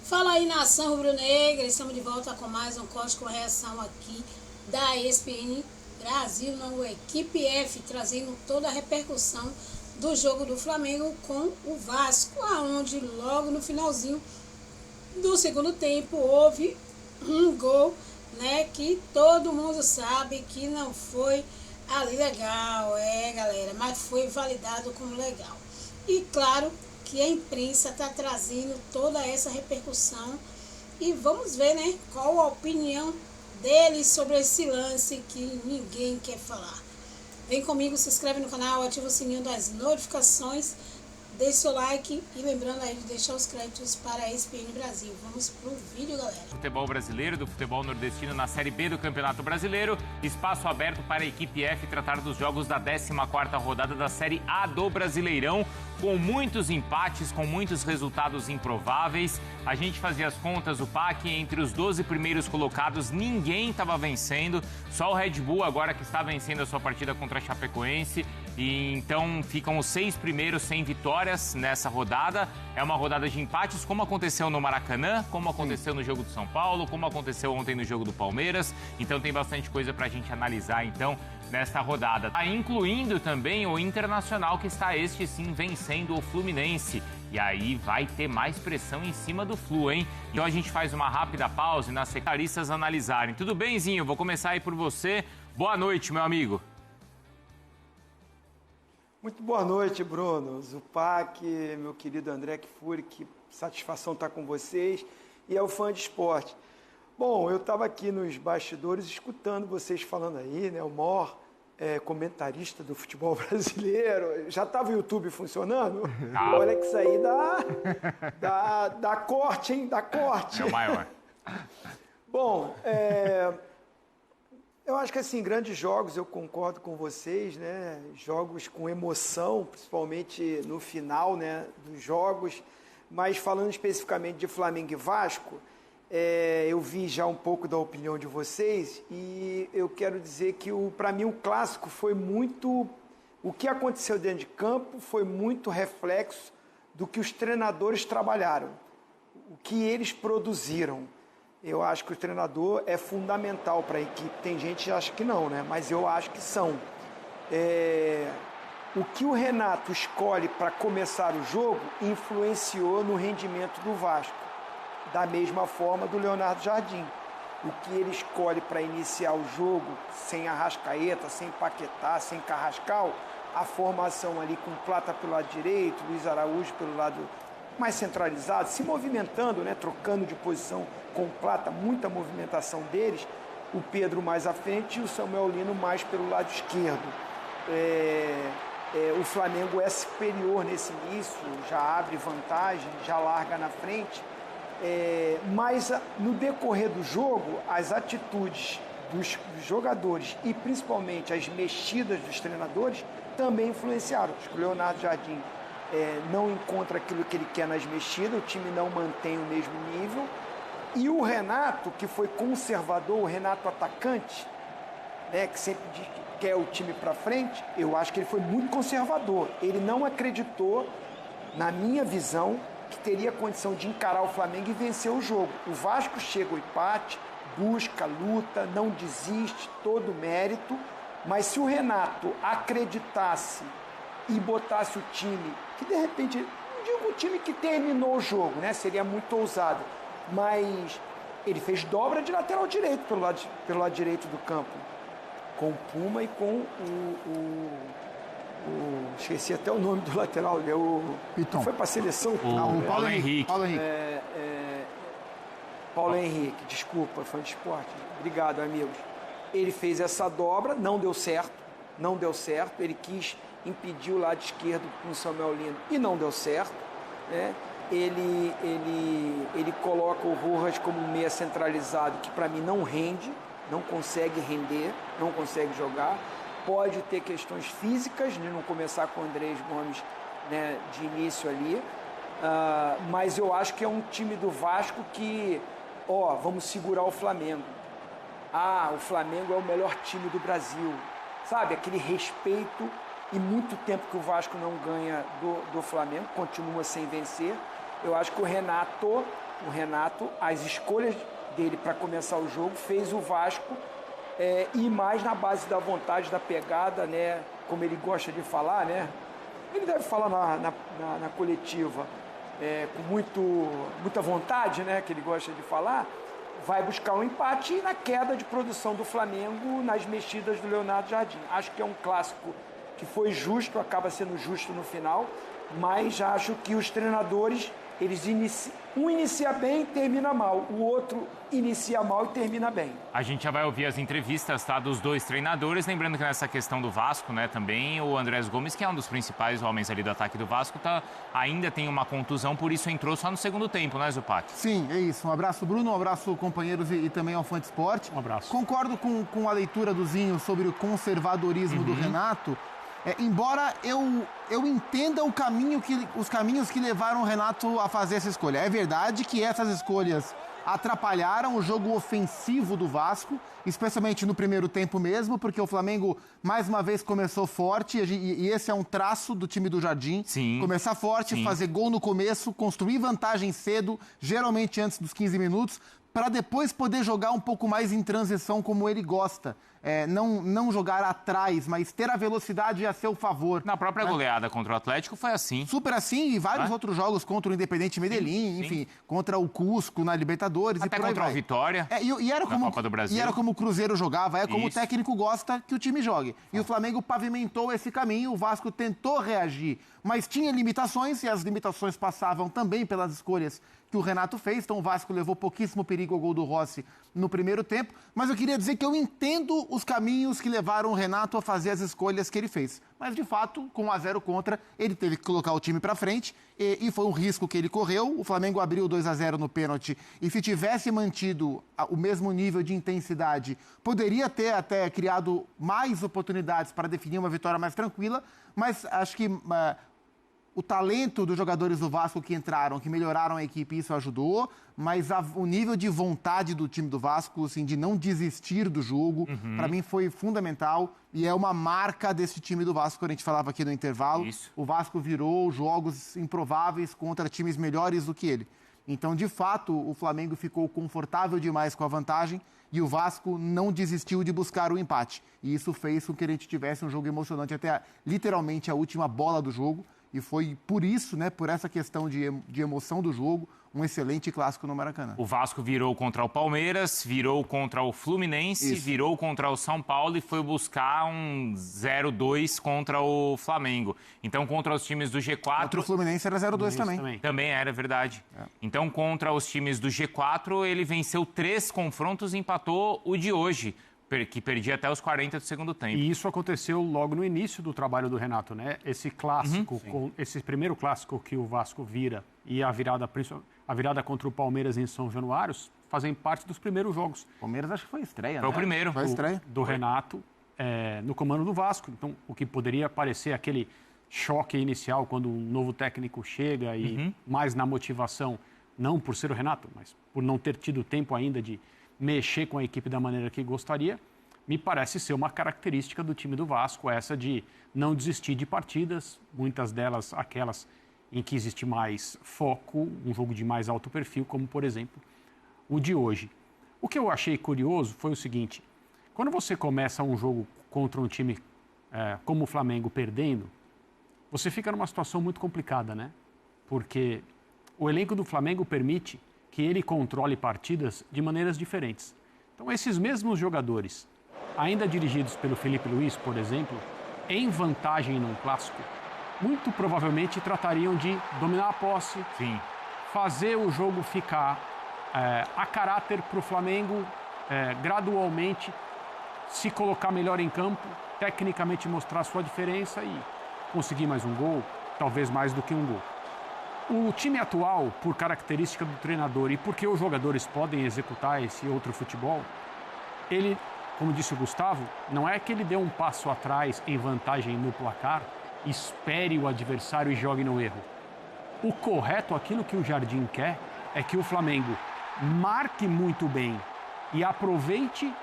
Fala aí, nação rubro-negra, estamos de volta com mais um corte com reação aqui da ESPN Brasil, não, Equipe F, trazendo toda a repercussão do jogo do Flamengo com o Vasco, aonde logo no finalzinho do segundo tempo houve um gol, né, que todo mundo sabe que não foi ali legal, galera, mas foi validado como legal. E claro que a imprensa está trazendo toda essa repercussão e vamos ver, né, qual a opinião deles sobre esse lance que ninguém quer falar. Vem comigo, se inscreve no canal, ativa o sininho das notificações, deixe seu like e lembrando aí de deixar os créditos para a ESPN Brasil. Vamos pro vídeo, galera. Futebol brasileiro, do futebol nordestino na Série B do Campeonato Brasileiro. Espaço aberto para a equipe F tratar dos jogos da 14ª rodada da Série A do Brasileirão, com muitos empates, com muitos resultados improváveis. A gente fazia as contas, o PAC, entre os 12 primeiros colocados, ninguém estava vencendo, só o Red Bull agora que está vencendo a sua partida contra a Chapecoense. E então ficam os 6 primeiros sem vitórias nessa rodada. É uma rodada de empates, como aconteceu no Maracanã, como aconteceu no jogo do São Paulo, como aconteceu ontem no jogo do Palmeiras. Então tem bastante coisa pra gente analisar então nesta rodada. Incluindo também o Internacional, que está este sim vencendo o Fluminense. E aí vai ter mais pressão em cima do Flu, hein? Então a gente faz uma rápida pausa e nas sectaristas analisarem. Tudo bem, Zinho? Vou começar aí por você. Boa noite, meu amigo. Muito boa noite, Bruno, Zupac, meu querido André Kfouri, que satisfação estar com vocês, e é o fã de esporte. Bom, eu estava aqui nos bastidores escutando vocês falando aí, né, o maior comentarista do futebol brasileiro. Já estava o YouTube funcionando? Olha que isso aí dá corte, hein? Dá corte. É o maior. Bom, eu acho que, assim, grandes jogos, eu concordo com vocês, né? Jogos com emoção, principalmente no final, né, dos jogos. Mas falando especificamente de Flamengo e Vasco, eu vi já um pouco da opinião de vocês e eu quero dizer que, para mim, o clássico foi muito... O que aconteceu dentro de campo foi muito reflexo do que os treinadores trabalharam, o que eles produziram. Eu acho que o treinador é fundamental para a equipe. Tem gente que acha que não, né? Mas eu acho que são. O que o Renato escolhe para começar o jogo influenciou no rendimento do Vasco. Da mesma forma do Leonardo Jardim. O que ele escolhe para iniciar o jogo, sem Arrascaeta, sem Paquetá, sem Carrascal, a formação ali com Plata pelo lado direito, Luiz Araújo pelo lado mais centralizado, se movimentando, né, trocando de posição com Plata, muita movimentação deles, o Pedro mais à frente e o Samuel Lino mais pelo lado esquerdo. O Flamengo é superior nesse início, já abre vantagem, já larga na frente, mas no decorrer do jogo, as atitudes dos jogadores e principalmente as mexidas dos treinadores também influenciaram. Acho que o Leonardo Jardim não encontra aquilo que ele quer nas mexidas, o time não mantém o mesmo nível. E o Renato, que foi conservador, o Renato atacante, né, que sempre diz que quer o time para frente, eu acho que ele foi muito conservador. Ele não acreditou, na minha visão, que teria condição de encarar o Flamengo e vencer o jogo. O Vasco chega ao empate, busca, luta, não desiste, todo mérito, mas se o Renato acreditasse e botasse o time, que de repente, não digo o time que terminou o jogo, né? Seria muito ousado, mas ele fez dobra de lateral direito pelo lado direito do campo, com o Puma e com esqueci até o nome do lateral, Piton. Foi para a seleção. O Paulo Henrique. Paulo Henrique, desculpa, fã de esporte. Obrigado, amigos. Ele fez essa dobra, não deu certo, ele quis impedir o lado esquerdo com o Samuel Lino e não deu certo, né? Ele coloca o Rojas como um meia centralizado que para mim não rende, não consegue render, não consegue jogar. Pode ter questões físicas de não começar com o Andrés Gomes, né, de início ali, mas eu acho que é um time do Vasco que, vamos segurar o Flamengo. O Flamengo é o melhor time do Brasil, sabe? Aquele respeito, e muito tempo que o Vasco não ganha do Flamengo, continua sem vencer. Eu acho que o Renato O Renato, as escolhas dele para começar o jogo fez o Vasco ir mais na base da vontade, da pegada, né? Como ele gosta de falar, né? Ele deve falar na coletiva com muita vontade, né? Que ele gosta de falar. Vai buscar um empate e na queda de produção do Flamengo nas mexidas do Leonardo Jardim. Acho que é um clássico que foi justo, acaba sendo justo no final, mas acho que os treinadores, um inicia bem e termina mal, o outro inicia mal e termina bem. A gente já vai ouvir as entrevistas, tá, dos dois treinadores, lembrando que nessa questão do Vasco, né, também o Andrés Gomes, que é um dos principais homens ali do ataque do Vasco, ainda tem uma contusão, por isso entrou só no segundo tempo, né, Zupac? Sim, é isso. Um abraço, Bruno, um abraço, companheiros, e também ao Fã de Esporte. Um abraço. Concordo com a leitura do Zinho sobre o conservadorismo do Renato, embora eu entenda os caminhos que levaram o Renato a fazer essa escolha. É verdade que essas escolhas atrapalharam o jogo ofensivo do Vasco, especialmente no primeiro tempo mesmo, porque o Flamengo, mais uma vez, começou forte, e esse é um traço do time do Jardim. Sim. Começar forte, fazer gol no começo, construir vantagem cedo, geralmente antes dos 15 minutos, para depois poder jogar um pouco mais em transição como ele gosta. Não jogar atrás, mas ter a velocidade a seu favor. Na própria goleada contra o Atlético foi assim. Super assim, e vários outros jogos contra o Independente Medellín, enfim, contra o Cusco na Libertadores até e por aí contra o Vitória e era como, Copa do Brasil. E era como o Cruzeiro jogava, como o técnico gosta que o time jogue. E o Flamengo pavimentou esse caminho, o Vasco tentou reagir, mas tinha limitações, e as limitações passavam também pelas escolhas que o Renato fez, então o Vasco levou pouquíssimo perigo ao gol do Rossi no primeiro tempo, mas eu queria dizer que eu entendo os caminhos que levaram o Renato a fazer as escolhas que ele fez. Mas, de fato, com 1-0 contra, ele teve que colocar o time para frente e foi um risco que ele correu. O Flamengo abriu 2-0 no pênalti e, se tivesse mantido o mesmo nível de intensidade, poderia ter até criado mais oportunidades para definir uma vitória mais tranquila, mas acho que o talento dos jogadores do Vasco que entraram, que melhoraram a equipe, isso ajudou, mas o nível de vontade do time do Vasco, assim, de não desistir do jogo, para mim foi fundamental e é uma marca desse time do Vasco, quando a gente falava aqui no intervalo. Isso. O Vasco virou jogos improváveis contra times melhores do que ele. Então, de fato, o Flamengo ficou confortável demais com a vantagem e o Vasco não desistiu de buscar o empate. E isso fez com que a gente tivesse um jogo emocionante até literalmente a última bola do jogo. E foi por isso, né, por essa questão de emoção do jogo, um excelente clássico no Maracanã. O Vasco virou contra o Palmeiras, virou contra o Fluminense, virou contra o São Paulo e foi buscar um 0-2 contra o Flamengo. Então, contra os times do G4... Contra o Fluminense era 0-2 também. Também era, verdade. Então, contra os times do G4, ele venceu 3 confrontos e empatou o de hoje, que perdia até os 40 do segundo tempo. E isso aconteceu logo no início do trabalho do Renato, né? Esse clássico, esse primeiro clássico que o Vasco vira e a virada contra o Palmeiras em São Januário fazem parte dos primeiros jogos. O Palmeiras acho que foi a estreia, Foi o primeiro. Foi a estreia. Do Renato no comando do Vasco. Então, o que poderia parecer aquele choque inicial quando um novo técnico chega e mais na motivação, não por ser o Renato, mas por não ter tido tempo ainda de mexer com a equipe da maneira que gostaria, me parece ser uma característica do time do Vasco, essa de não desistir de partidas, muitas delas aquelas em que existe mais foco, um jogo de mais alto perfil, como, por exemplo, o de hoje. O que eu achei curioso foi o seguinte, quando você começa um jogo contra um time como o Flamengo perdendo, você fica numa situação muito complicada, né? Porque o elenco do Flamengo permite que ele controle partidas de maneiras diferentes. Então, esses mesmos jogadores, ainda dirigidos pelo Felipe Luiz, por exemplo, em vantagem num clássico, muito provavelmente tratariam de dominar a posse, fazer o jogo ficar a caráter para o Flamengo, gradualmente se colocar melhor em campo, tecnicamente mostrar sua diferença e conseguir mais um gol, talvez mais do que um gol. O time atual, por característica do treinador e porque os jogadores podem executar esse outro futebol, ele, como disse o Gustavo, não é que ele dê um passo atrás em vantagem no placar, espere o adversário e jogue no erro. O correto, aquilo que o Jardim quer, é que o Flamengo marque muito bem e aproveite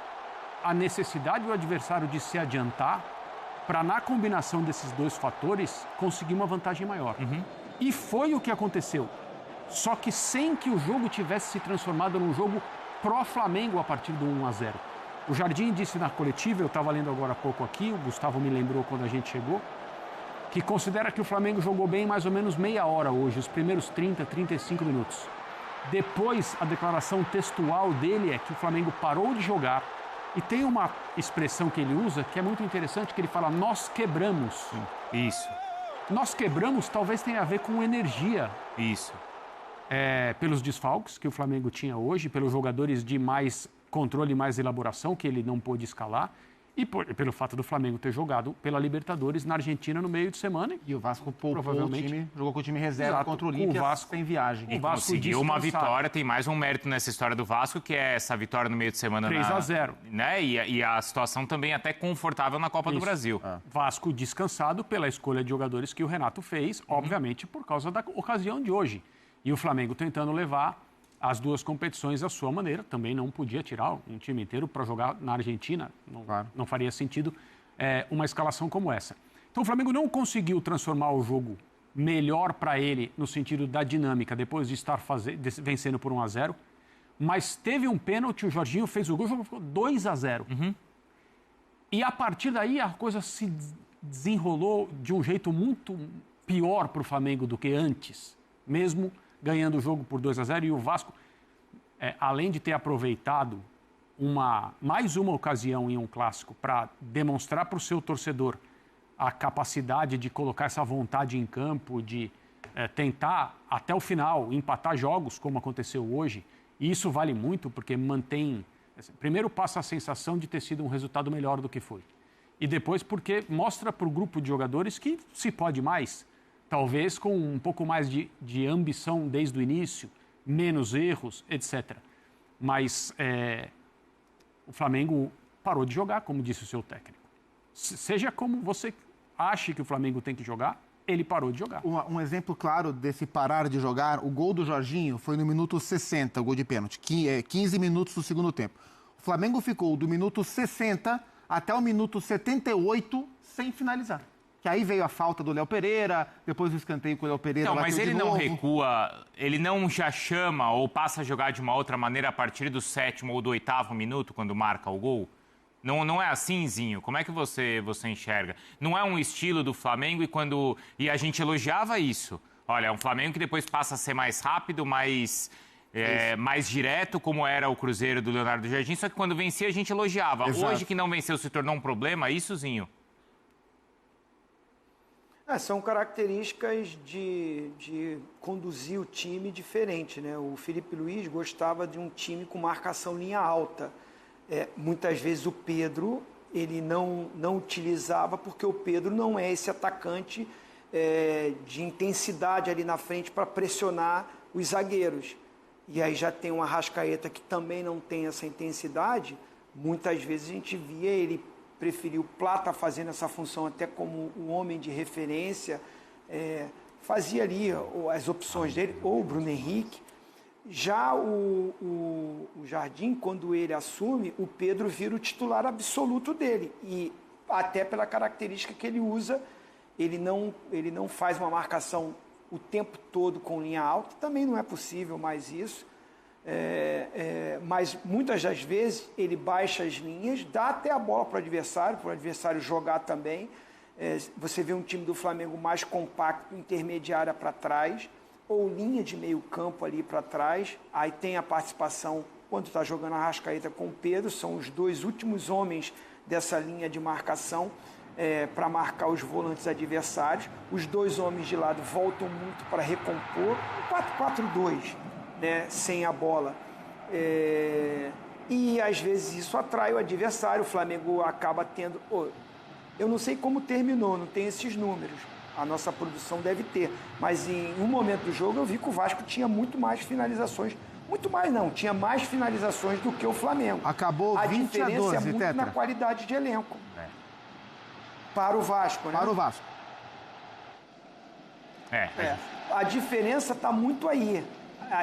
a necessidade do adversário de se adiantar para, na combinação desses dois fatores, conseguir uma vantagem maior. E foi o que aconteceu. só que sem que o jogo tivesse se transformado num jogo pró-Flamengo a partir do 1-0. O Jardim disse na coletiva, eu estava lendo agora há pouco aqui, o Gustavo me lembrou quando a gente chegou, que considera que o Flamengo jogou bem mais ou menos meia hora hoje, os primeiros 30, 35 minutos. Depois, a declaração textual dele é que o Flamengo parou de jogar e tem uma expressão que ele usa que é muito interessante, que ele fala, nós quebramos. Isso. Nós quebramos talvez tenha a ver com energia. Isso. Pelos desfalques que o Flamengo tinha hoje, pelos jogadores de mais controle e mais elaboração que ele não pôde escalar e pelo fato do Flamengo ter jogado pela Libertadores na Argentina no meio de semana. E o Vasco provavelmente jogou com o time reserva. Exato, contra o Olímpia, o Vasco sem viagem. E conseguiu uma vitória, tem mais um mérito nessa história do Vasco, que é essa vitória no meio de semana 3-0. Né? E a situação também até confortável na Copa do Brasil. Vasco descansado pela escolha de jogadores que o Renato fez, obviamente por causa da ocasião de hoje. E o Flamengo tentando levar as duas competições à sua maneira. Também não podia tirar um time inteiro para jogar na Argentina. Não faria sentido uma escalação como essa. Então o Flamengo não conseguiu transformar o jogo melhor para ele no sentido da dinâmica, depois de estar vencendo por 1-0. Mas teve um pênalti, o Jorginho fez o gol, o jogo ficou 2-0. E a partir daí a coisa se desenrolou de um jeito muito pior para o Flamengo do que antes. Mesmo ganhando o jogo por 2-0, e o Vasco, além de ter aproveitado mais uma ocasião em um clássico para demonstrar para o seu torcedor a capacidade de colocar essa vontade em campo, de tentar até o final empatar jogos, como aconteceu hoje, e isso vale muito porque mantém... Primeiro passa a sensação de ter sido um resultado melhor do que foi. E depois porque mostra para o grupo de jogadores que se pode mais. Talvez com um pouco mais de ambição desde o início, menos erros, etc. Mas o Flamengo parou de jogar, como disse o seu técnico. Seja como você acha que o Flamengo tem que jogar, ele parou de jogar. Um exemplo claro desse parar de jogar, o gol do Jorginho foi no minuto 60, o gol de pênalti, 15 minutos do segundo tempo. O Flamengo ficou do minuto 60 até o minuto 78 sem finalizar. Que aí veio a falta do Léo Pereira, depois o escanteio com o Léo Pereira. Não, mas ele não recua, ele não já chama ou passa a jogar de uma outra maneira a partir do 7º ou do 8º minuto, quando marca o gol? Não é assim, Zinho? Como é que você enxerga? Não é um estilo do Flamengo e a gente elogiava isso. Olha, é um Flamengo que depois passa a ser mais rápido, mais direto, como era o Cruzeiro do Leonardo Jardim, só que quando vencia a gente elogiava. Exato. Hoje que não venceu se tornou um problema, isso, Zinho? São características de conduzir o time diferente, né? O Felipe Luiz gostava de um time com marcação linha alta. Muitas vezes o Pedro ele não utilizava porque o Pedro não é esse atacante de intensidade ali na frente para pressionar os zagueiros. E aí já tem um Arrascaeta que também não tem essa intensidade. Muitas vezes a gente via ele preferiu o Plata fazendo essa função até como um homem de referência, fazia ali as opções dele, ou o Bruno Henrique. Já o Jardim, quando ele assume, o Pedro vira o titular absoluto dele. E até pela característica que ele usa, ele não faz uma marcação o tempo todo com linha alta, também não é possível mais isso. Mas muitas das vezes ele baixa as linhas, dá até a bola para o adversário jogar também. Você vê um time do Flamengo mais compacto, intermediária para trás, ou linha de meio campo ali para trás. Aí tem a participação, quando está jogando a Arrascaeta com o Pedro, são os dois últimos homens dessa linha de marcação para marcar os volantes adversários. Os dois homens de lado voltam muito para recompor. 4-4-2. Né, sem a bola. E às vezes isso atrai o adversário. O Flamengo acaba tendo... eu não sei como terminou, não tem esses números. A nossa produção deve ter. Mas em um momento do jogo eu vi que o Vasco tinha muito mais finalizações. Muito mais não, tinha mais finalizações do que o Flamengo. Acabou 20-12, a diferença é muito Tetra. na qualidade de elenco. Para o Vasco, né? Para o Vasco. A diferença está muito aí.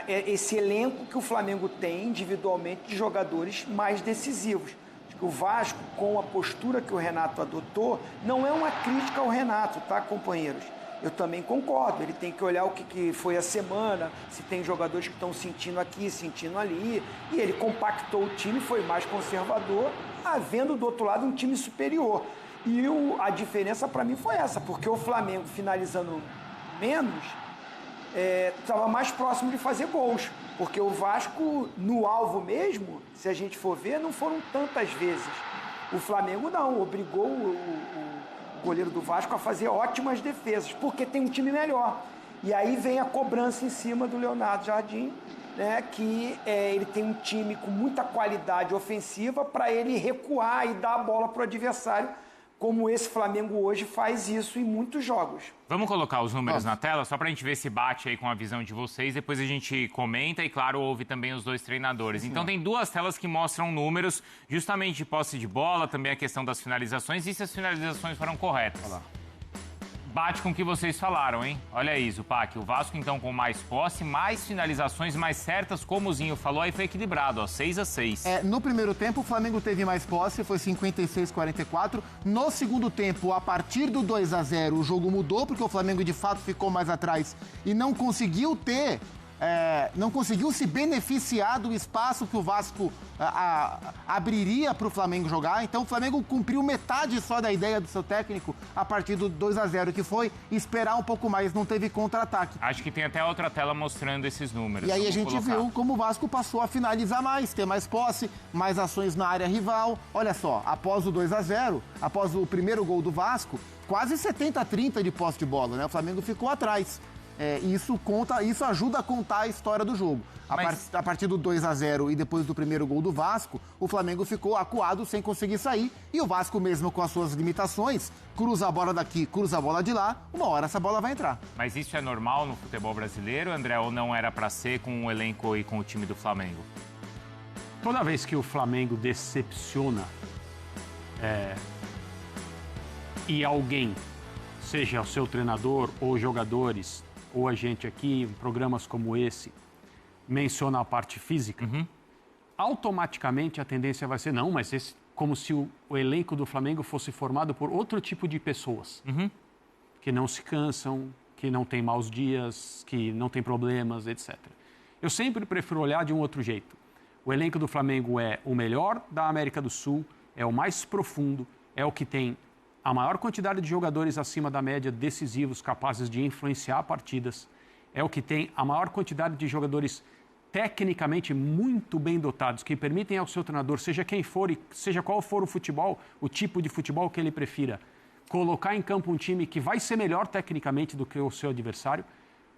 Esse elenco que o Flamengo tem individualmente de jogadores mais decisivos. O Vasco, com a postura que o Renato adotou, não é uma crítica ao Renato, tá, companheiros? Eu também concordo, ele tem que olhar o que foi a semana, se tem jogadores que estão sentindo aqui, sentindo ali, e ele compactou o time, foi mais conservador, havendo do outro lado um time superior. E a diferença para mim foi essa, porque o Flamengo finalizando menos, estava mais próximo de fazer gols, porque o Vasco no alvo mesmo, se a gente for ver, não foram tantas vezes. O Flamengo não, obrigou o goleiro do Vasco a fazer ótimas defesas, porque tem um time melhor. E aí vem a cobrança em cima do Leonardo Jardim, né, que ele tem um time com muita qualidade ofensiva para ele recuar e dar a bola para o adversário, como esse Flamengo hoje faz isso em muitos jogos. Vamos colocar os números na tela, só para a gente ver se bate aí com a visão de vocês. Depois a gente comenta e, claro, ouve também os dois treinadores. Então, tem duas telas que mostram números, justamente de posse de bola, também a questão das finalizações e se as finalizações foram corretas. Olha lá. Bate com o que vocês falaram, hein? Olha isso, Pac. O Vasco, então, com mais posse, mais finalizações mais certas, como o Zinho falou, aí foi equilibrado, ó, 6-6. No primeiro tempo, o Flamengo teve mais posse, foi 56-44. No segundo tempo, a partir do 2-0, o jogo mudou, porque o Flamengo, de fato, ficou mais atrás e não conseguiu não conseguiu se beneficiar do espaço que o Vasco abriria para o Flamengo jogar. Então o Flamengo cumpriu metade só da ideia do seu técnico a partir do 2-0, que foi esperar um pouco mais, não teve contra-ataque. Acho que tem até outra tela mostrando esses números. E aí a gente viu como o Vasco passou a finalizar mais, ter mais posse, mais ações na área rival. Olha só, após o 2-0, após o primeiro gol do Vasco, quase 70-30 de posse de bola, né? O Flamengo ficou atrás. Isso ajuda a contar a história do jogo. A partir do 2-0 e depois do primeiro gol do Vasco, o Flamengo ficou acuado sem conseguir sair. E o Vasco, mesmo com as suas limitações, cruza a bola daqui, cruza a bola de lá, uma hora essa bola vai entrar. Mas isso é normal no futebol brasileiro, André, ou não era para ser com o elenco e com o time do Flamengo? Toda vez que o Flamengo decepciona e alguém, seja o seu treinador ou jogadores, ou a gente aqui, em programas como esse, menciona a parte física, automaticamente a tendência vai ser, não, mas como se o elenco do Flamengo fosse formado por outro tipo de pessoas, que não se cansam, que não têm maus dias, que não têm problemas, etc. Eu sempre prefiro olhar de um outro jeito. O elenco do Flamengo é o melhor da América do Sul, é o mais profundo, é o que tem a maior quantidade de jogadores acima da média decisivos, capazes de influenciar partidas. É o que tem a maior quantidade de jogadores tecnicamente muito bem dotados, que permitem ao seu treinador, seja quem for e seja qual for o futebol, o tipo de futebol que ele prefira, colocar em campo um time que vai ser melhor tecnicamente do que o seu adversário.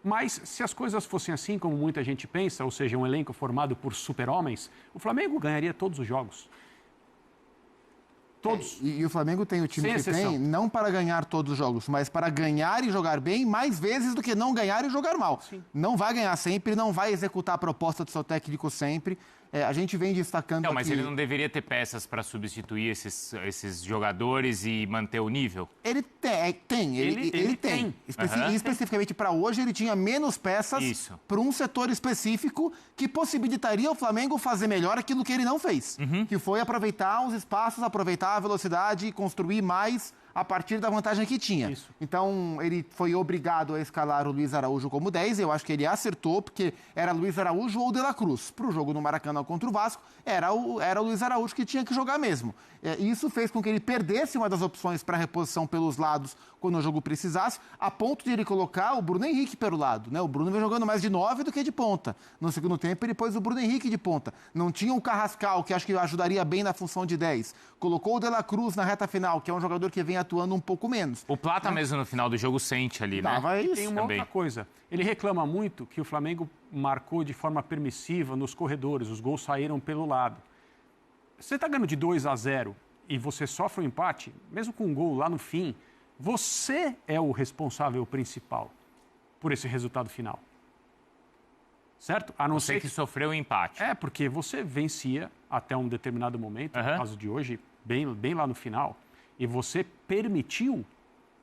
Mas se as coisas fossem assim, como muita gente pensa, ou seja, um elenco formado por super-homens, o Flamengo ganharia todos os jogos. Todos. E o Flamengo tem o time que tem, não para ganhar todos os jogos, mas para ganhar e jogar bem mais vezes do que não ganhar e jogar mal. Sim. Não vai ganhar sempre, não vai executar a proposta do seu técnico sempre. A gente vem destacando Não, mas ele não deveria ter peças para substituir esses jogadores e manter o nível? Ele tem. Ele tem. Especificamente para hoje, ele tinha menos peças para um setor específico que possibilitaria ao Flamengo fazer melhor aquilo que ele não fez. Que foi aproveitar os espaços, aproveitar a velocidade e construir mais a partir da vantagem que tinha. Isso. Então, ele foi obrigado a escalar o Luiz Araújo como 10. Eu acho que ele acertou, porque era Luiz Araújo ou De La Cruz. Para o jogo no Maracanã contra o Vasco, era o Luiz Araújo que tinha que jogar mesmo. E isso fez com que ele perdesse uma das opções para reposição pelos lados quando o jogo precisasse, a ponto de ele colocar o Bruno Henrique pelo lado, né? O Bruno vem jogando mais de 9 do que de ponta. No segundo tempo, ele pôs o Bruno Henrique de ponta. Não tinha o Carrascal, que acho que ajudaria bem na função de 10. Colocou o De La Cruz na reta final, que é um jogador que vem atuando um pouco menos. O Plata mesmo no final do jogo sente ali, né? E tem uma outra coisa. Ele reclama muito que o Flamengo marcou de forma permissiva nos corredores, os gols saíram pelo lado. Você está ganhando de 2-0 e você sofre um empate, mesmo com um gol lá no fim, você é o responsável principal por esse resultado final. Certo? A não ser que sofreu o empate. Porque você vencia até um determinado momento, no caso de hoje, bem lá no final, e você permitiu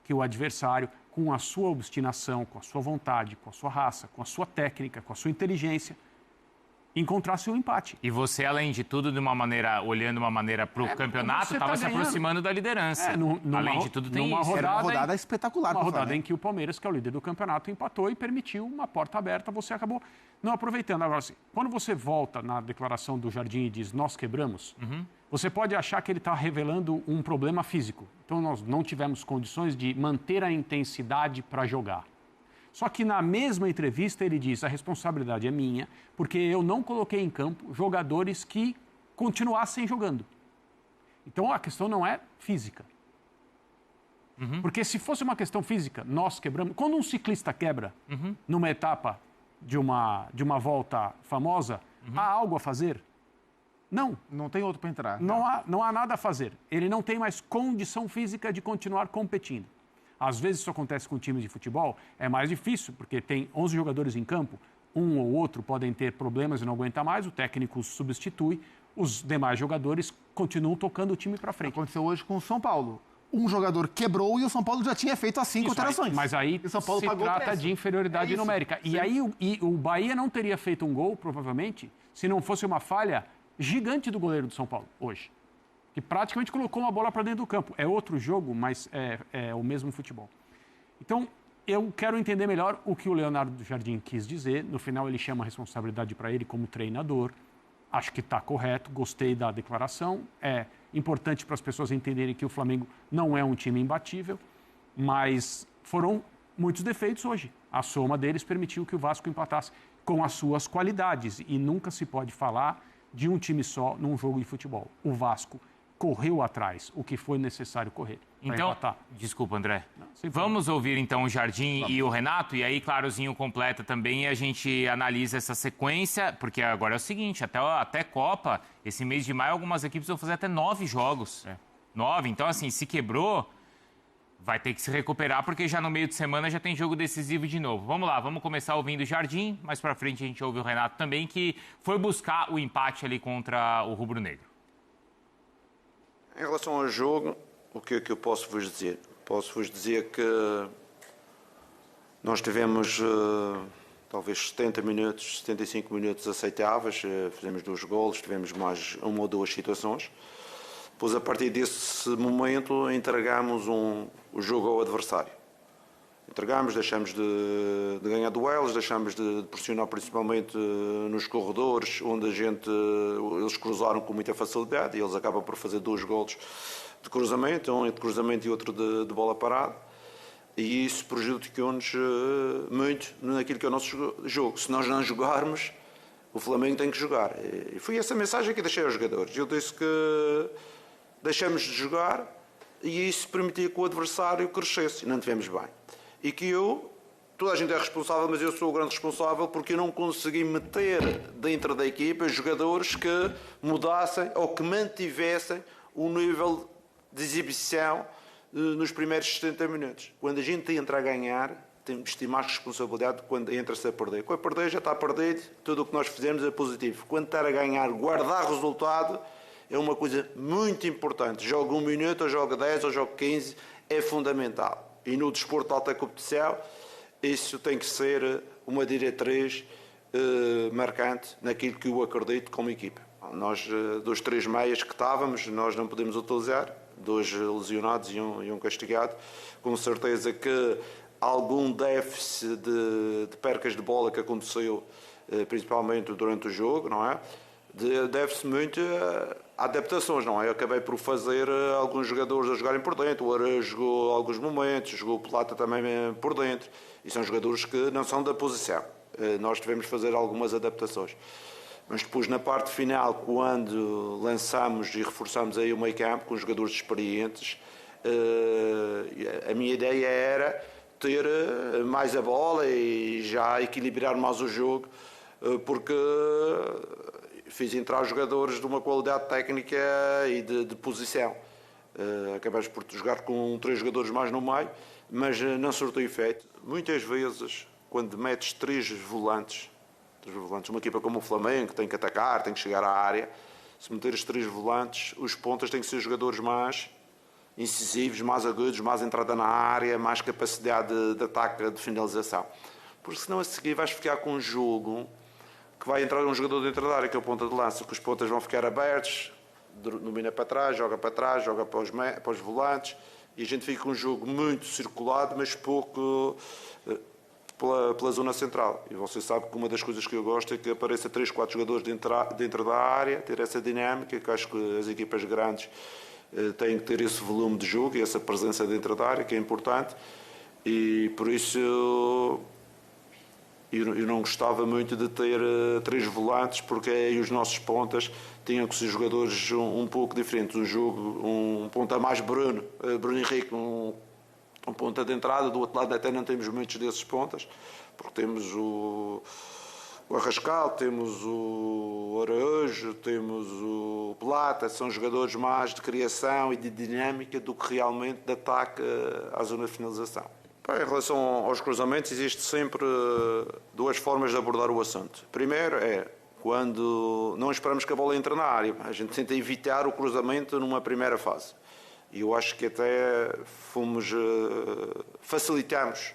que o adversário, com a sua obstinação, com a sua vontade, com a sua raça, com a sua técnica, com a sua inteligência, encontrasse um empate. E você, além de tudo, olhando de uma maneira para o campeonato, estava se aproximando da liderança. Além de tudo, tem isso. Era uma rodada espetacular. Uma rodada em que o Palmeiras, que é o líder do campeonato, empatou e permitiu uma porta aberta. Você acabou não aproveitando. Agora, assim, quando você volta na declaração do Jardim e diz nós quebramos, você pode achar que ele está revelando um problema físico. Então, nós não tivemos condições de manter a intensidade para jogar. Só que na mesma entrevista ele diz, a responsabilidade é minha, porque eu não coloquei em campo jogadores que continuassem jogando. Então a questão não é física. Porque se fosse uma questão física, nós quebramos. Quando um ciclista quebra numa etapa de uma volta famosa, há algo a fazer? Não. Não tem outro para entrar. Não há nada a fazer. Ele não tem mais condição física de continuar competindo. Às vezes isso acontece com times de futebol, é mais difícil, porque tem 11 jogadores em campo, um ou outro podem ter problemas e não aguentar mais, o técnico substitui, os demais jogadores continuam tocando o time para frente. Aconteceu hoje com o São Paulo. Um jogador quebrou e o São Paulo já tinha feito as 5 alterações. Mas aí o São Paulo se trata de inferioridade numérica. E aí o Bahia não teria feito um gol, provavelmente, se não fosse uma falha gigante do goleiro do São Paulo, hoje. Que praticamente colocou uma bola para dentro do campo. É outro jogo, mas é o mesmo futebol. Então, eu quero entender melhor o que o Leonardo Jardim quis dizer. No final, ele chama a responsabilidade para ele como treinador. Acho que está correto, gostei da declaração. É importante para as pessoas entenderem que o Flamengo não é um time imbatível, mas foram muitos defeitos hoje. A soma deles permitiu que o Vasco empatasse com as suas qualidades. E nunca se pode falar de um time só num jogo de futebol. O Vasco correu atrás o que foi necessário correr. Então, desculpa, André. Vamos ouvir então o Jardim e o Renato, e aí, claro, o Zinho completa também, e a gente analisa essa sequência, porque agora é o seguinte, até Copa, esse mês de maio, algumas equipes vão fazer até 9 jogos. 9, então assim, se quebrou, vai ter que se recuperar, porque já no meio de semana já tem jogo decisivo de novo. Vamos lá, vamos começar ouvindo o Jardim, mais pra frente a gente ouve o Renato também, que foi buscar o empate ali contra o Rubro Negro. Em relação ao jogo, o que é que eu posso vos dizer? Posso vos dizer que nós tivemos talvez 70 minutos, 75 minutos aceitáveis, fizemos 2 golos, tivemos mais uma ou 2 situações. Depois, a partir desse momento, entregámos o jogo ao adversário. Entregámos, deixamos de ganhar duelos, deixamos de pressionar principalmente nos corredores, onde eles cruzaram com muita facilidade e eles acabam por fazer 2 golos de cruzamento, um de cruzamento e outro de bola parada. E isso prejudicou-nos muito naquilo que é o nosso jogo. Se nós não jogarmos, o Flamengo tem que jogar. E foi essa mensagem que deixei aos jogadores. Eu disse que deixamos de jogar e isso permitia que o adversário crescesse. E não tivemos bem. E que toda a gente é responsável, mas eu sou o grande responsável porque eu não consegui meter dentro da equipa jogadores que mudassem ou que mantivessem o nível de exibição nos primeiros 70 minutos. Quando a gente entra a ganhar, temos de ter mais responsabilidade quando entra-se a perder. Quando perder, já está perdido, tudo o que nós fizemos é positivo. Quando estar a ganhar, guardar resultado é uma coisa muito importante. Joga 1 minuto, ou joga 10, ou joga 15, é fundamental. E no desporto de alta competição, isso tem que ser uma diretriz marcante naquilo que eu acredito como equipa. Nós, dos 3 meias que estávamos, nós não podemos utilizar, 2 lesionados e um castigado. Com certeza que algum déficit de percas de bola que aconteceu, principalmente durante o jogo, não é? Deve-se muito a adaptações, não é? Eu acabei por fazer alguns jogadores a jogarem por dentro, o Areia jogou alguns momentos, jogou o Plata também por dentro, e são jogadores que não são da posição. Nós tivemos de fazer algumas adaptações. Mas depois, na parte final, quando lançamos e reforçamos aí o meio campo com jogadores experientes, a minha ideia era ter mais a bola e já equilibrar mais o jogo, porque fiz entrar jogadores de uma qualidade técnica e de posição. Acabamos por jogar com 3 jogadores mais no meio, mas não surtiu efeito. Muitas vezes, quando metes 3 volantes, uma equipa como o Flamengo, que tem que atacar, tem que chegar à área, se meteres 3 volantes, os pontas têm que ser jogadores mais incisivos, mais agudos, mais entrada na área, mais capacidade de ataque, de finalização. Porque senão a seguir vais ficar com um jogo que vai entrar um jogador dentro da área, que é o ponta de lança, que os pontas vão ficar abertos, domina para trás, joga para os volantes, e a gente fica com um jogo muito circulado, mas pouco pela zona central. E você sabe que uma das coisas que eu gosto é que apareça 3, 4 jogadores dentro da área, ter essa dinâmica, que acho que as equipas grandes têm que ter esse volume de jogo e essa presença dentro da área, que é importante. E por isso eu não gostava muito de ter 3 volantes, porque aí os nossos pontas tinham que ser jogadores um pouco diferentes. Um ponta mais Bruno Henrique, um ponta de entrada. Do outro lado até não temos muitos desses pontas, porque temos o Arrascal, temos o Araújo, temos o Plata. São jogadores mais de criação e de dinâmica do que realmente de ataque à zona de finalização. Em relação aos cruzamentos, existe sempre 2 formas de abordar o assunto. Primeiro é quando não esperamos que a bola entre na área. A gente tenta evitar o cruzamento numa primeira fase. E eu acho que até facilitamos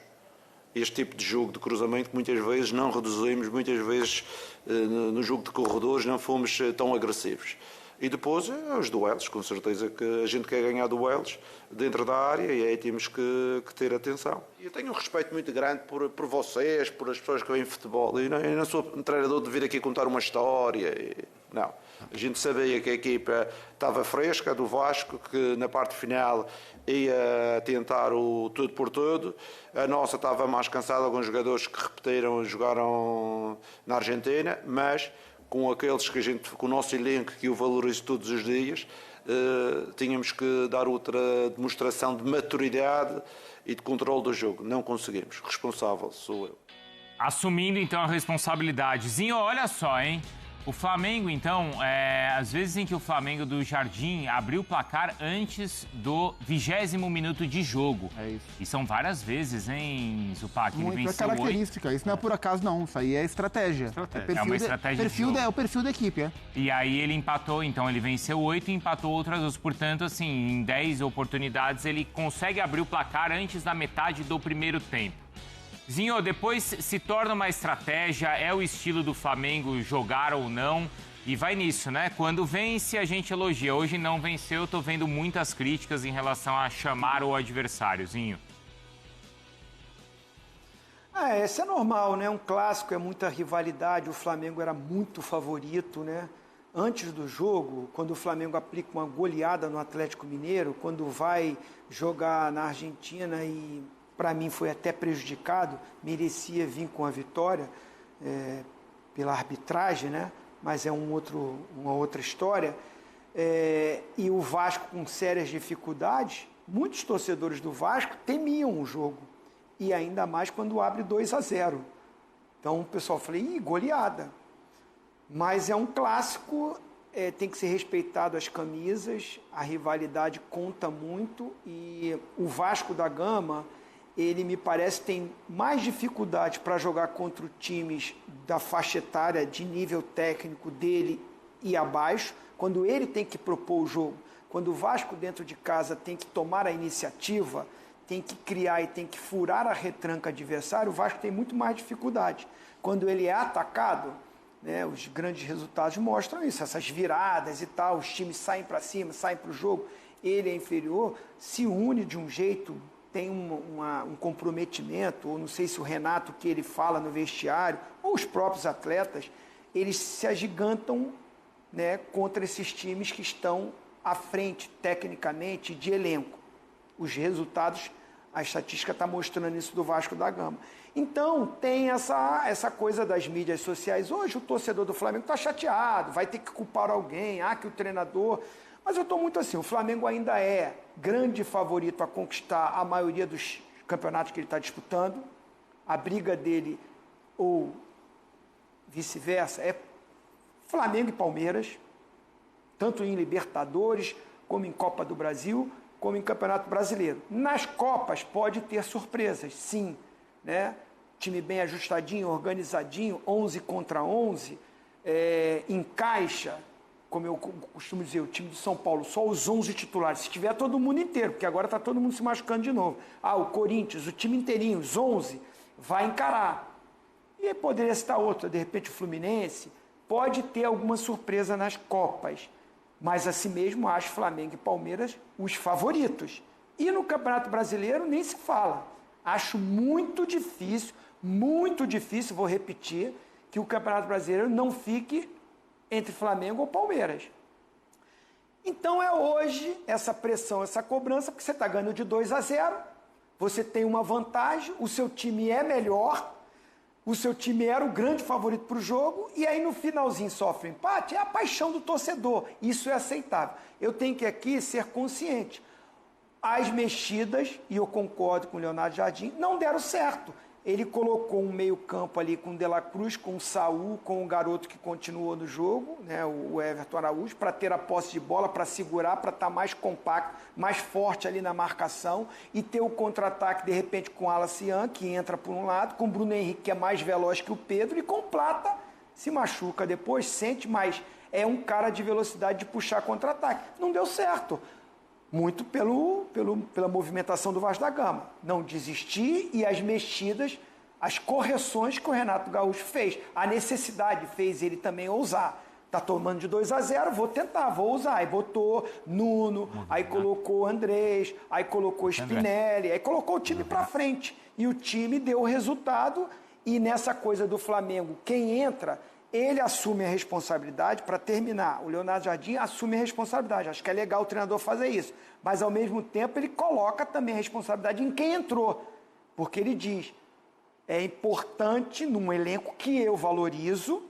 este tipo de jogo de cruzamento, que muitas vezes não reduzimos, muitas vezes no jogo de corredores não fomos tão agressivos. E depois os duelos, com certeza que a gente quer ganhar duelos dentro da área, e aí temos que ter atenção. Eu tenho um respeito muito grande por vocês, por as pessoas que veem futebol. Eu não sou um treinador de vir aqui contar uma história. Não. A gente sabia que a equipa estava fresca, do Vasco, que na parte final ia tentar o tudo por tudo. A nossa estava mais cansada, alguns jogadores que repetiram, jogaram na Argentina, mas com aqueles com o nosso elenco que o valoriza todos os dias, tínhamos que dar outra demonstração de maturidade e de controle do jogo. Não conseguimos. Responsável sou eu. Assumindo então a responsabilidade. Zinho, olha só, hein? O Flamengo, então, às vezes em que o Flamengo do Jardim abriu o placar antes do 20º minuto de jogo. É isso. E são várias vezes, hein, Zupac? Muito ele venceu característica. 8. Isso não é por acaso, não. Isso aí é estratégia. É uma estratégia de jogo. É o perfil da equipe, é. E aí ele empatou, então ele venceu 8 e empatou outras 2. Portanto, assim, em 10 oportunidades ele consegue abrir o placar antes da metade do primeiro tempo. Zinho, depois se torna uma estratégia, é o estilo do Flamengo jogar ou não, e vai nisso, né? Quando vence, a gente elogia. Hoje não venceu, eu tô vendo muitas críticas em relação a chamar o adversário, Zinho. Isso é normal, né? Um clássico, é muita rivalidade, o Flamengo era muito favorito, né? Antes do jogo, quando o Flamengo aplica uma goleada no Atlético Mineiro, quando vai jogar na Argentina e para mim foi até prejudicado, merecia vir com a vitória pela arbitragem, né? Mas é uma outra história. E o Vasco com sérias dificuldades, muitos torcedores do Vasco temiam o jogo, e ainda mais quando abre 2-0. Então o pessoal falou, goleada. Mas é um clássico, tem que ser respeitado as camisas, a rivalidade conta muito, e o Vasco da Gama, ele me parece tem mais dificuldade para jogar contra times da faixa etária de nível técnico dele e abaixo, quando ele tem que propor o jogo. Quando o Vasco dentro de casa tem que tomar a iniciativa, tem que criar e tem que furar a retranca adversário, o Vasco tem muito mais dificuldade. Quando ele é atacado, né, os grandes resultados mostram isso, essas viradas e tal, os times saem para cima, saem para o jogo, ele é inferior, se une de um jeito, tem um comprometimento, ou não sei se o Renato que ele fala no vestiário, ou os próprios atletas, eles se agigantam, né, contra esses times que estão à frente, tecnicamente, de elenco. Os resultados, a estatística está mostrando isso do Vasco da Gama. Então, tem essa coisa das mídias sociais. Hoje o torcedor do Flamengo está chateado, vai ter que culpar alguém, que o treinador... Mas eu estou muito assim, o Flamengo ainda é grande favorito a conquistar a maioria dos campeonatos que ele está disputando. A briga dele, ou vice-versa, é Flamengo e Palmeiras, tanto em Libertadores, como em Copa do Brasil, como em Campeonato Brasileiro. Nas Copas pode ter surpresas, sim, né? Time bem ajustadinho, organizadinho, 11 contra 11, encaixa... Como eu costumo dizer, o time de São Paulo, só os 11 titulares, se tiver todo mundo inteiro, porque agora está todo mundo se machucando de novo. O Corinthians, o time inteirinho, os 11, vai encarar. E poderia citar outra, de repente o Fluminense, pode ter alguma surpresa nas Copas. Mas assim mesmo acho Flamengo e Palmeiras os favoritos. E no Campeonato Brasileiro nem se fala. Acho muito difícil, vou repetir, que o Campeonato Brasileiro não fique entre Flamengo ou Palmeiras. Então é hoje essa pressão, essa cobrança, porque você está ganhando de 2-0, você tem uma vantagem, o seu time é melhor, o seu time era o grande favorito para o jogo, e aí no finalzinho sofre um empate, é a paixão do torcedor, isso é aceitável. Eu tenho que aqui ser consciente. As mexidas, e eu concordo com o Leonardo Jardim, não deram certo. Ele colocou um meio-campo ali com o De La Cruz, com o Saúl, com o garoto que continuou no jogo, né, o Everton Araújo, para ter a posse de bola, para segurar, para estar mais compacto, mais forte ali na marcação e ter o contra-ataque, de repente, com o Alacian, que entra por um lado, com o Bruno Henrique, que é mais veloz que o Pedro, e com o Plata, se machuca depois, sente, mas é um cara de velocidade de puxar contra-ataque. Não deu certo. Muito pela movimentação do Vasco da Gama. Não desistir e as mexidas, as correções que o Renato Gaúcho fez. A necessidade fez ele também ousar. Está tomando de 2-0, vou tentar, vou usar. Aí botou Nuno, aí colocou Andrés, aí colocou Spinelli, aí colocou o time para frente. E o time deu o resultado. E nessa coisa do Flamengo, quem entra... Ele assume a responsabilidade para terminar. O Leonardo Jardim assume a responsabilidade. Acho que é legal o treinador fazer isso. Mas, ao mesmo tempo, ele coloca também a responsabilidade em quem entrou. Porque ele diz, é importante, num elenco que eu valorizo,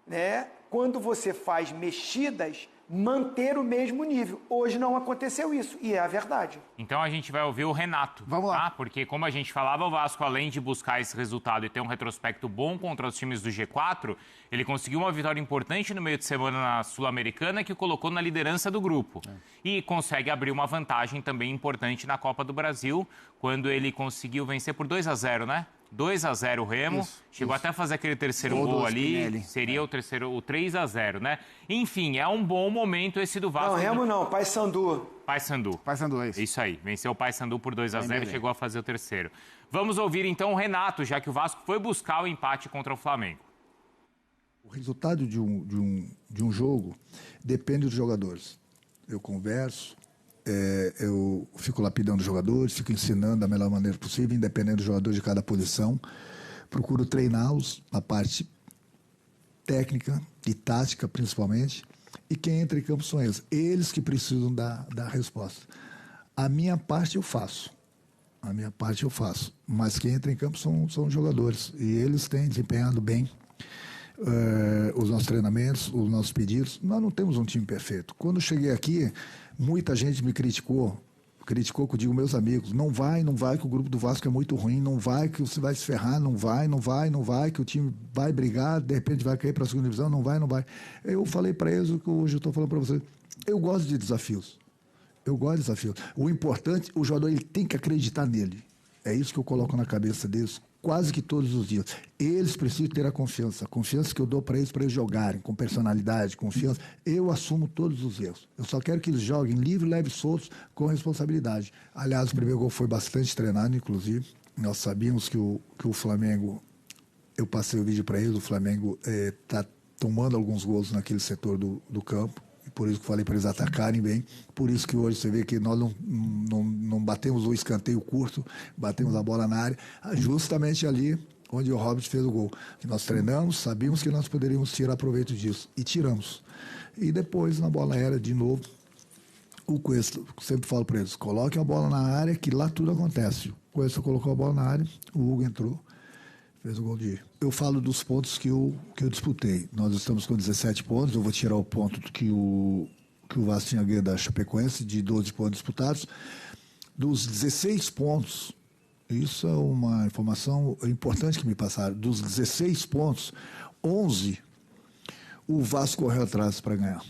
né, quando você faz mexidas, manter o mesmo nível. Hoje não aconteceu isso, e é a verdade. Então a gente vai ouvir o Renato. Vamos lá. Tá? Porque, como a gente falava, o Vasco, além de buscar esse resultado e ter um retrospecto bom contra os times do G4, ele conseguiu uma vitória importante no meio de semana na Sul-Americana que o colocou na liderança do grupo. E consegue abrir uma vantagem também importante na Copa do Brasil, quando ele conseguiu vencer por 2-0, né? 2-0 o Remo, chegou até a fazer aquele terceiro gol ali, Spinelli. Seria o 3-0, né? Enfim, é um bom momento esse do Vasco. Não, Remo não, Paysandu. Paysandu, é isso. Isso aí, venceu o Paysandu por 2-0 e chegou a fazer o terceiro. Vamos ouvir então o Renato, já que o Vasco foi buscar o empate contra o Flamengo. O resultado de um jogo depende dos jogadores. Eu converso, eu fico lapidando os jogadores, fico ensinando da melhor maneira possível, independente do jogador de cada posição. Procuro treiná-los na parte técnica e tática, principalmente. E quem entra em campo são eles. Eles que precisam da resposta. A minha parte eu faço. Mas quem entra em campo são os jogadores. E eles têm desempenhado bem os nossos treinamentos, os nossos pedidos. Nós não temos um time perfeito. Quando eu cheguei aqui, muita gente me criticou que eu digo meus amigos, não vai, que o grupo do Vasco é muito ruim, não vai, que você vai se ferrar, não vai, que o time vai brigar, de repente vai cair para a segunda divisão, não vai. Eu falei para eles o que hoje eu estou falando para vocês. Eu gosto de desafios. O importante, o jogador ele tem que acreditar nele. É isso que eu coloco na cabeça deles quase que todos os dias. Eles precisam ter a confiança que eu dou para eles jogarem, com personalidade, confiança. Eu assumo todos os erros. Eu só quero que eles joguem livre, leve, soltos, com responsabilidade. Aliás, o primeiro gol foi bastante treinado, inclusive. Nós sabíamos que o Flamengo, eu passei o vídeo para eles, o Flamengo está tomando alguns gols naquele setor do campo. Por isso que falei para eles atacarem bem. Por isso que hoje você vê que nós não batemos o escanteio curto, batemos a bola na área, justamente ali onde o Robert fez o gol. Que nós treinamos, sabíamos que nós poderíamos tirar proveito disso. E tiramos. E depois, na bola aérea, de novo, o Cuesta, sempre falo para eles, coloquem a bola na área que lá tudo acontece. O Cuesta colocou a bola na área, o Hugo entrou, fez o gol de... Eu falo dos pontos que eu disputei. Nós estamos com 17 pontos. Eu vou tirar o ponto que o Vasco tinha ganho da Chapecoense, de 12 pontos disputados. Dos 16 pontos, isso é uma informação importante que me passaram. Dos 16 pontos, 11 o Vasco correu atrás para ganhar.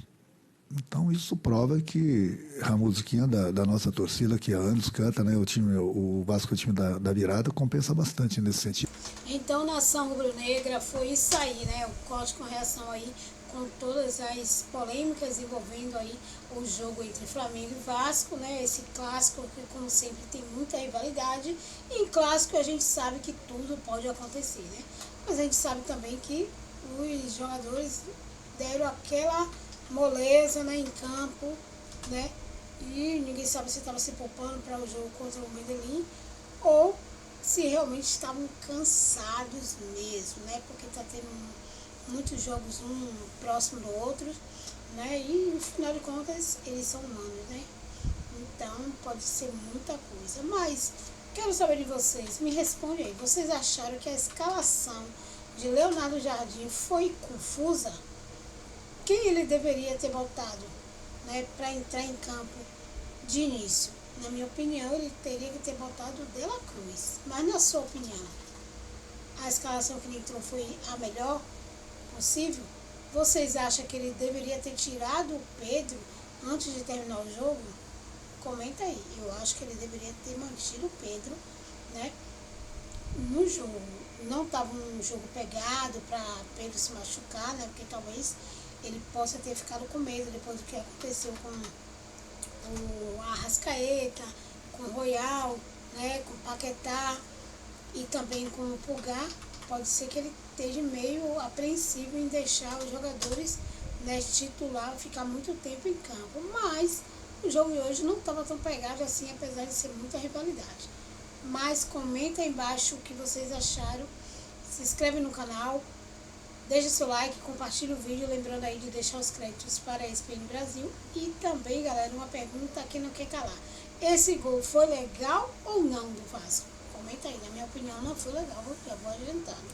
Então, isso prova que a musiquinha da nossa torcida, que há anos canta, né? O Vasco, o time da virada, compensa bastante nesse sentido. Então, nação rubro-negra, foi isso aí, né? O corte com reação aí, com todas as polêmicas envolvendo aí o jogo entre Flamengo e Vasco, né? Esse clássico que, como sempre, tem muita rivalidade. E em clássico a gente sabe que tudo pode acontecer, né? mas a gente sabe também que os jogadores deram aquela moleza, né, em campo, né? E ninguém sabe se estava se poupando para o jogo contra o Medellín ou se realmente estavam cansados mesmo, né? Porque está tendo muitos jogos um próximo do outro, né? E no final de contas eles são humanos, né? Então pode ser muita coisa. Mas quero saber de vocês, me responde aí. Vocês acharam que a escalação de Leonardo Jardim foi confusa? Quem ele deveria ter botado, né, para entrar em campo de início? Na minha opinião, ele teria que ter botado o De La Cruz. Mas na sua opinião, a escalação que ele entrou foi a melhor possível? Vocês acham que ele deveria ter tirado o Pedro antes de terminar o jogo? Comenta aí. Eu acho que ele deveria ter mantido o Pedro, né, no jogo. Não estava um jogo pegado para Pedro se machucar, né, porque talvez ele possa ter ficado com medo depois do que aconteceu com o Arrascaeta, com o Royal, né, com o Paquetá e também com o Pulgar. Pode ser que ele esteja meio apreensivo em deixar os jogadores, né, titular ficar muito tempo em campo. Mas o jogo de hoje não estava tão pegado assim, apesar de ser muita rivalidade. Mas comenta aí embaixo o que vocês acharam. Se inscreve no canal. Deixa seu like, compartilha o vídeo, lembrando aí de deixar os créditos para a ESPN Brasil. E também, galera, uma pergunta que não quer calar. Esse gol foi legal ou não do Vasco? Comenta aí, na minha opinião não foi legal, já vou adiantando.